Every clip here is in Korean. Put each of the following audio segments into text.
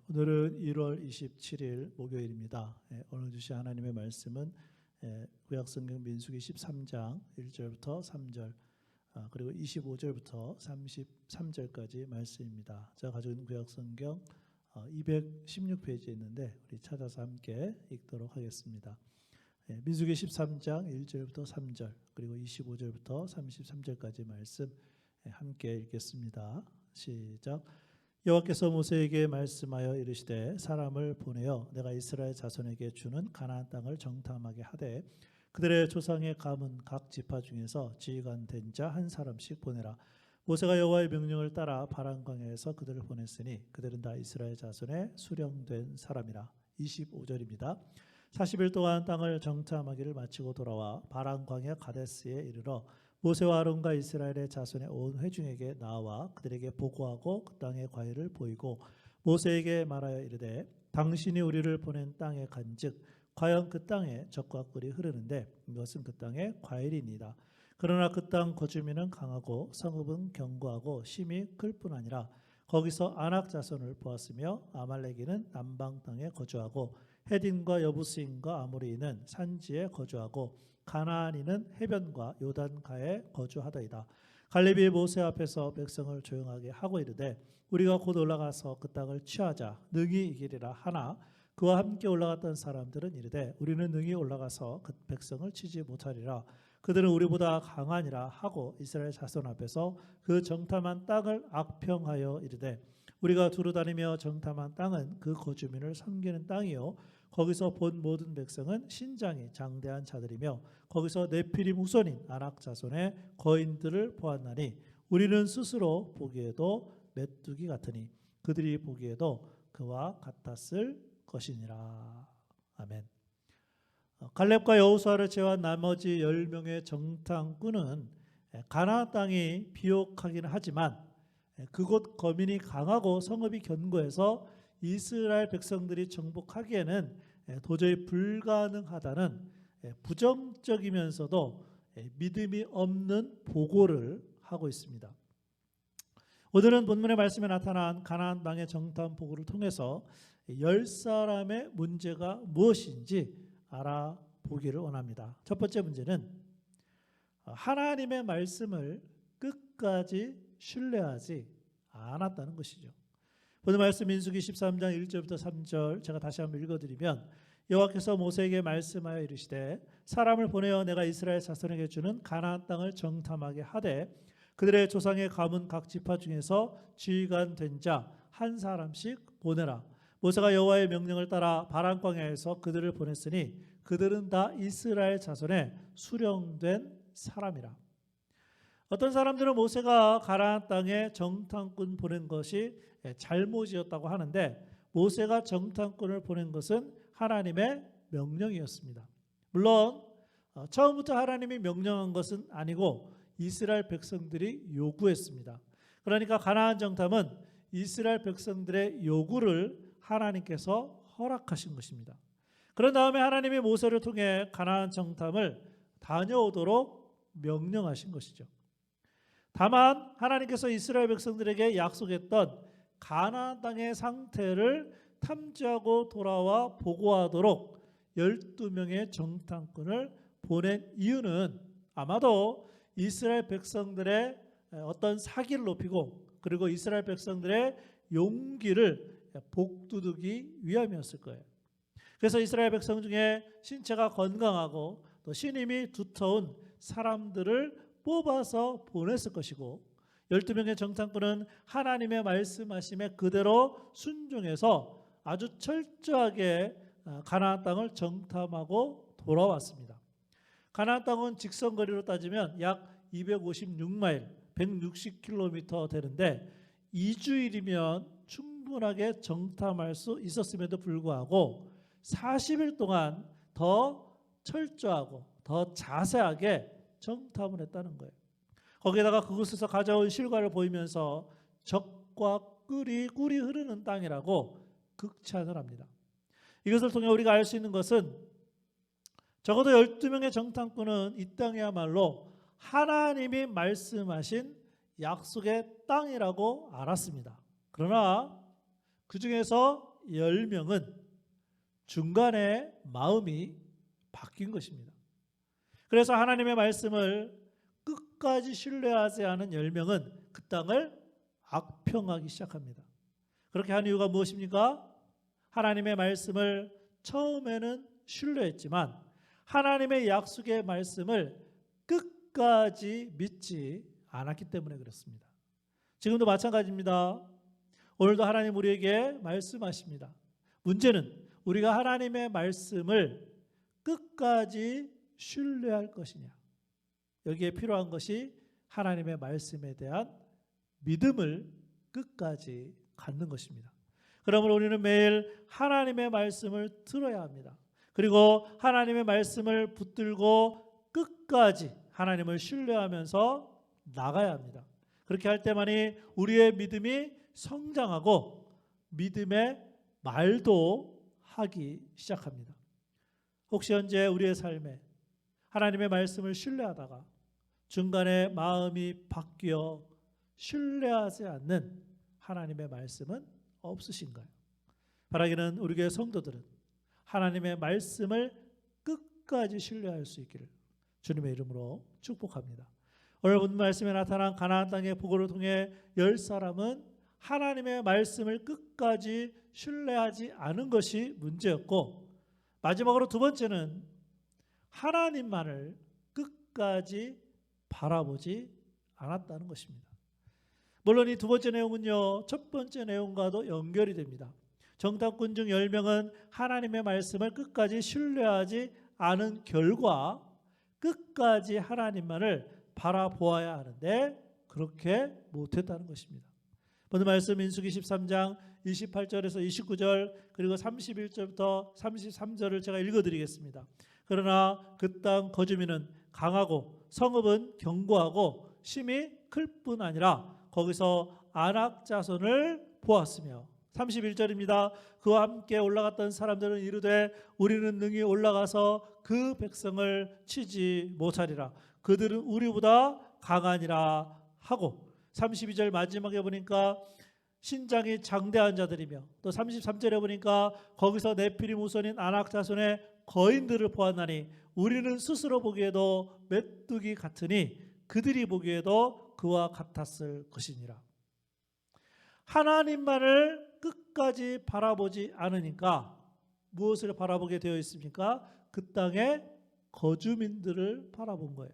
오늘은 1월 27일 목요일입니다. 오늘 주신 하나님의 말씀은 구약성경 민수기 13장 1절부터 3절 그리고 25절부터 33절까지 말씀입니다. 제가 가지고 있는 구약성경 216페이지에 있는데 우리 찾아서 함께 읽도록 하겠습니다. 민수기 13장 1절부터 3절 그리고 25절부터 33절까지 말씀 함께 읽겠습니다. 시작. 여호와께서 모세에게 말씀하여 이르시되 사람을 보내어 내가 이스라엘 자손에게 주는 가나안 땅을 정탐하게 하되 그들의 조상의 가문 각 지파 중에서 지휘관 된 자 한 사람씩 보내라. 모세가 여호와의 명령을 따라 바란 광야에서 그들을 보냈으니 그들은 다 이스라엘 자손의 수령된 사람이라. 25절입니다. 40일 동안 땅을 정탐하기를 마치고 돌아와 바란 광야 가데스에 이르러 모세와 아론과 이스라엘의 자손의 온 회중에게 나와 그들에게 보고하고 그 땅의 과일을 보이고 모세에게 말하여 이르되 당신이 우리를 보낸 땅에 간즉 과연 그 땅에 젖과 꿀이 흐르는데 이것은 그 땅의 과일이니이다. 그러나 그 땅 거주민은 강하고 성읍은 견고하고 심이 클 뿐 아니라 거기서 아낙 자손을 보았으며 아말렉인은 남방 땅에 거주하고 헤딘과 여부스인과 아모리인은 산지에 거주하고 가나안인은 해변과 요단가에 거주하더이다. 갈렙이 모세 앞에서 백성을 조용하게 하고 이르되 우리가 곧 올라가서 그 땅을 취하자 능히 이기리라 하나 그와 함께 올라갔던 사람들은 이르되 우리는 능히 올라가서 그 백성을 치지 못하리라. 그들은 우리보다 강하니라 하고 이스라엘 자손 앞에서 그 정탐한 땅을 악평하여 이르되 우리가 두루 다니며 정탐한 땅은 그 거주민을 섬기는 땅이요 거기서 본 모든 백성은 신장이 장대한 자들이며 거기서 네피림 후손인 아낙 자손의 거인들을 보았나니 우리는 스스로 보기에도 메뚜기 같으니 그들이 보기에도 그와 같았을 것이니라. 아멘. 갈렙과 여호수아를 제외한 나머지 10명의 정탐꾼은 가나안 땅이 비옥하기는 하지만 그곳 거민이 강하고 성읍이 견고해서 이스라엘 백성들이 정복하기에는 도저히 불가능하다는 부정적이면서도 믿음이 없는 보고를 하고 있습니다. 오늘은 본문의 말씀에 나타난 가나안 땅의 정탐 보고를 통해서 10사람의 문제가 무엇인지 알아보기를 원합니다. 첫 번째 문제는 하나님의 말씀을 끝까지 신뢰하지 않았다는 것이죠. 오늘 말씀 민수기 13장 1절부터 3절 제가 다시 한번 읽어드리면 여호와께서 모세에게 말씀하여 이르시되 사람을 보내어 내가 이스라엘 자손에게 주는 가나안 땅을 정탐하게 하되 그들의 조상의 가문 각 지파 중에서 지휘관 된 자 한 사람씩 보내라. 모세가 여호와의 명령을 따라 바란 광야에서 그들을 보냈으니 그들은 다 이스라엘 자손의 수령된 사람이라. 어떤 사람들은 모세가 가나안 땅에 정탐꾼 보낸 것이 잘못이었다고 하는데 모세가 정탐꾼을 보낸 것은 하나님의 명령이었습니다. 물론 처음부터 하나님이 명령한 것은 아니고 이스라엘 백성들이 요구했습니다. 그러니까 가나안 정탐은 이스라엘 백성들의 요구를 하나님께서 허락하신 것입니다. 그런 다음에 하나님이 모세를 통해 가나안 정탐을 다녀오도록 명령하신 것이죠. 다만 하나님께서 이스라엘 백성들에게 약속했던 가나안 땅의 상태를 탐지하고 돌아와 보고하도록 12명의 정탐꾼을 보낸 이유는 아마도 이스라엘 백성들의 어떤 사기를 높이고 그리고 이스라엘 백성들의 용기를 복두두기 위함이었을 거예요. 그래서 이스라엘 백성 중에 신체가 건강하고 또 신임이 두터운 사람들을 뽑아서 보냈을 것이고 12명의 정탐꾼은 하나님의 말씀하심에 그대로 순종해서 아주 철저하게 가나안 땅을 정탐하고 돌아왔습니다. 가나안 땅은 직선거리로 따지면 약 256마일, 160km 되는데 2주일이면 충분하게 정탐할 수 있었음에도 불구하고 40일 동안 더 철저하고 더 자세하게 정탐을 했다는 거예요. 거기에다가 그곳에서 가져온 실과를 보이면서 젖과 꿀이 흐르는 땅이라고 극찬을 합니다. 이것을 통해 우리가 알 수 있는 것은 적어도 12명의 정탐꾼은 이 땅이야말로 하나님이 말씀하신 약속의 땅이라고 알았습니다. 그러나 그 중에서 10명은 중간에 마음이 바뀐 것입니다. 그래서 하나님의 말씀을 끝까지 신뢰하지 않은 10명은 그 땅을 악평하기 시작합니다. 그렇게 한 이유가 무엇입니까? 하나님의 말씀을 처음에는 신뢰했지만 하나님의 약속의 말씀을 끝까지 믿지 않았기 때문에 그렇습니다. 지금도 마찬가지입니다. 오늘도 하나님 우리에게 말씀하십니다. 문제는 우리가 하나님의 말씀을 끝까지 신뢰할 것이냐. 여기에 필요한 것이 하나님의 말씀에 대한 믿음을 끝까지 갖는 것입니다. 그러므로 우리는 매일 하나님의 말씀을 들어야 합니다. 그리고 하나님의 말씀을 붙들고 끝까지 하나님을 신뢰하면서 나가야 합니다. 그렇게 할 때만이 우리의 믿음이 성장하고 믿음의 말도 하기 시작합니다. 혹시 현재 우리의 삶에 하나님의 말씀을 신뢰하다가 중간에 마음이 바뀌어 신뢰하지 않는 하나님의 말씀은 없으신가요? 바라기는 우리 교회 성도들은 하나님의 말씀을 끝까지 신뢰할 수 있기를 주님의 이름으로 축복합니다. 오늘 본 말씀에 나타난 가나안 땅의 보고를 통해 10사람은 하나님의 말씀을 끝까지 신뢰하지 않은 것이 문제였고, 마지막으로 두 번째는 하나님만을 끝까지 바라보지 않았다는 것입니다. 물론 이 두 번째 내용은요, 첫 번째 내용과도 연결이 됩니다. 정탐꾼 중 10명은 하나님의 말씀을 끝까지 신뢰하지 않은 결과 끝까지 하나님만을 바라보아야 하는데 그렇게 못했다는 것입니다. 오늘 말씀 민수기 13장 28절에서 29절 그리고 31절부터 33절을 제가 읽어드리겠습니다. 그러나 그 땅 거주민은 강하고 성읍은 견고하고 심이 클 뿐 아니라 거기서 아낙 자손을 보았으며 31절입니다. 그와 함께 올라갔던 사람들은 이르되 우리는 능히 올라가서 그 백성을 치지 못하리라. 그들은 우리보다 강하니라 하고, 32절 마지막에 보니까 신장이 장대한 자들이며, 또 33절에 보니까 거기서 네피림 후손인 아낙 자손의 거인들을 보았나니 우리는 스스로 보기에도 메뚜기 같으니 그들이 보기에도 그와 같았을 것이니라. 하나님만을 끝까지 바라보지 않으니까 무엇을 바라보게 되어 있습니까? 그 땅의 거주민들을 바라본 거예요.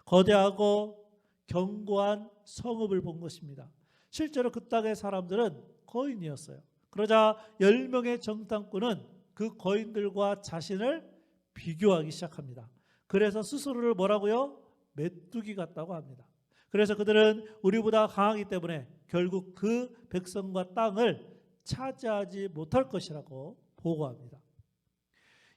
거대하고 견고한 성읍을 본 것입니다. 실제로 그 땅의 사람들은 거인이었어요. 그러자 10명의 정탐꾼은 그 거인들과 자신을 비교하기 시작합니다. 그래서 스스로를 뭐라고요? 메뚜기 같다고 합니다. 그래서 그들은 우리보다 강하기 때문에 결국 그 백성과 땅을 차지하지 못할 것이라고 보고합니다.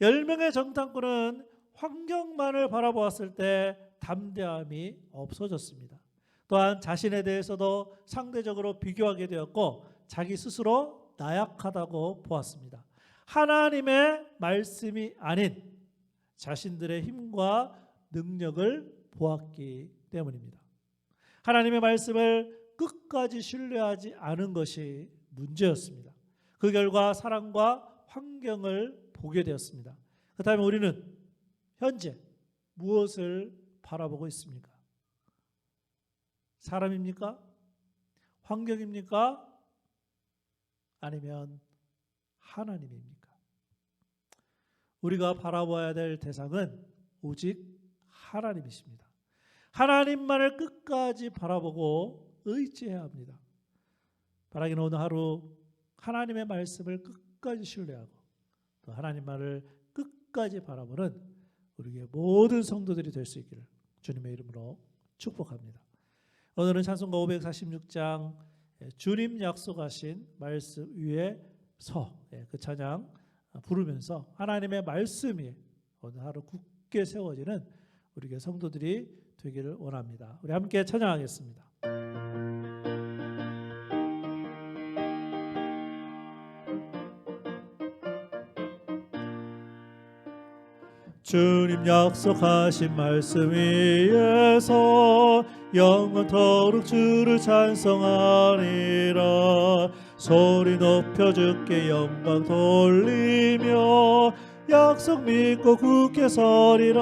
10명의 정탐꾼은 환경만을 바라보았을 때 담대함이 없어졌습니다. 또한 자신에 대해서도 상대적으로 비교하게 되었고 자기 스스로 나약하다고 보았습니다. 하나님의 말씀이 아닌 자신들의 힘과 능력을 보았기 때문입니다. 하나님의 말씀을 끝까지 신뢰하지 않은 것이 문제였습니다. 그 결과 사람과 환경을 보게 되었습니다. 그렇다면 우리는 현재 무엇을 바라보고 있습니까? 사람입니까? 환경입니까? 아니면 하나님입니까? 우리가 바라봐야 될 대상은 오직 하나님이십니다. 하나님만을 끝까지 바라보고 의지해야 합니다. 바라기는 오늘 하루 하나님의 말씀을 끝까지 신뢰하고 또 하나님만을 끝까지 바라보는 우리의 모든 성도들이 될 수 있기를 주님의 이름으로 축복합니다. 오늘은 찬송가 546장 주님 약속하신 말씀 위에 서 그 찬양 부르면서 하나님의 말씀 위에 오늘 하루 굳게 세워지는 우리의 성도들이 되기를 원합니다. 우리 함께 찬양하겠습니다. 주님 약속하신 말씀 위에서 영원토록 주를 찬송하리라. 소리 높여 주께 영광 돌리며 약속 믿고 굳게 서리라.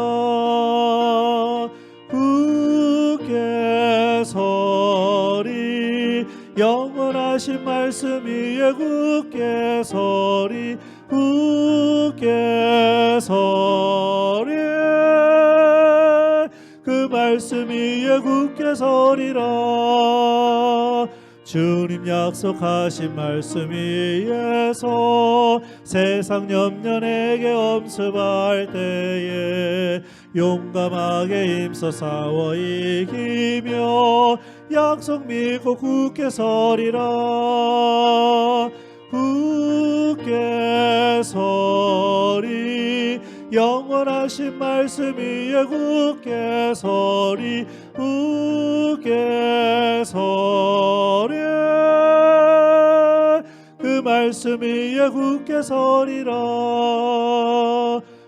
굳게 서리 영원하신 말씀 위에 굳게 서리. 굳게 서리 그 말씀 위에 굳게 서리라. 주님 약속하신 말씀 위에서 세상 염려 내게 엄습할 때에 용감하게 힘써 싸워 이기며 약속 믿고 굳게 서리라. 굳게 서리 영원하신 말씀 위에 굳게 서리. 굳게 서리 그 말씀 위에 굳게 서리라.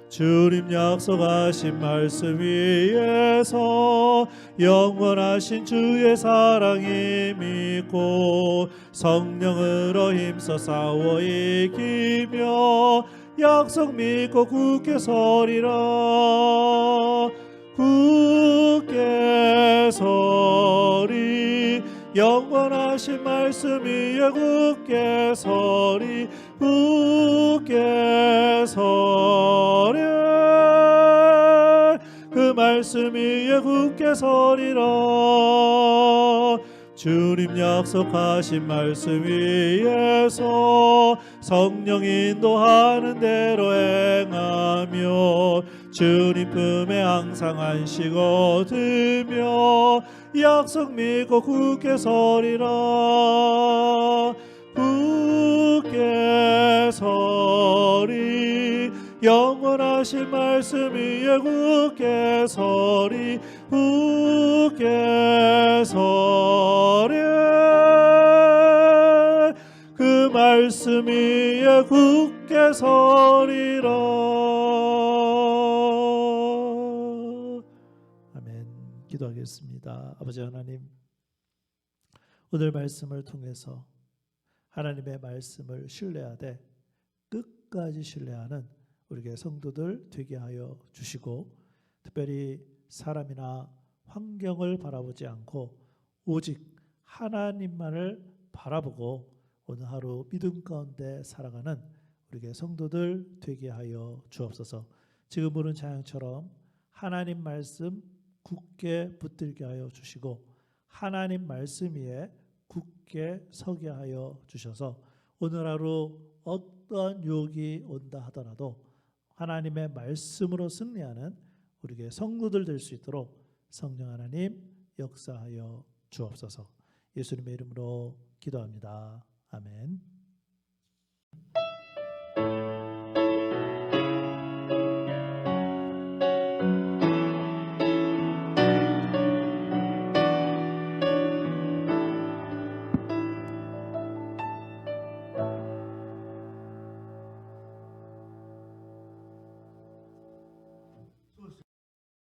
주님 약속하신 말씀 위에서 영원하신 주의 사랑이 믿고 성령으로 힘써 싸워 이기며 약속 믿고 굳게 서리라. 굳게 서리 영원하신 말씀 위에 굳게 서리. 굳게 서리 그 말씀 위에 굳게 서리라. 주님 약속하신 말씀 위에서 성령 인도하는 대로 행하며 주님 품에 항상 안식 얻으며 약속 믿고 굳게 서리라. 굳게 서리 영원하신 말씀 위에 굳게 서리. 굳게 서리 그 말씀 위에 굳게 서리라. 아멘. 기도하겠습니다. 아버지 하나님, 오늘 말씀을 통해서 하나님의 말씀을 신뢰하되 끝까지 신뢰하는 우리의 성도들 되게 하여 주시고, 특별히 사람이나 환경을 바라보지 않고 오직 하나님만을 바라보고 오늘 하루 믿음 가운데 살아가는 우리의 성도들 되게 하여 주옵소서. 지금 보는 찬양처럼 하나님 말씀 굳게 붙들게 하여 주시고 하나님 말씀 위에 굳게 서게 하여 주셔서 오늘 하루 어떠한 유혹이 온다 하더라도 하나님의 말씀으로 승리하는 우리의 성도들 될 수 있도록 성령 하나님 역사하여 주옵소서. 예수님의 이름으로 기도합니다. 아멘.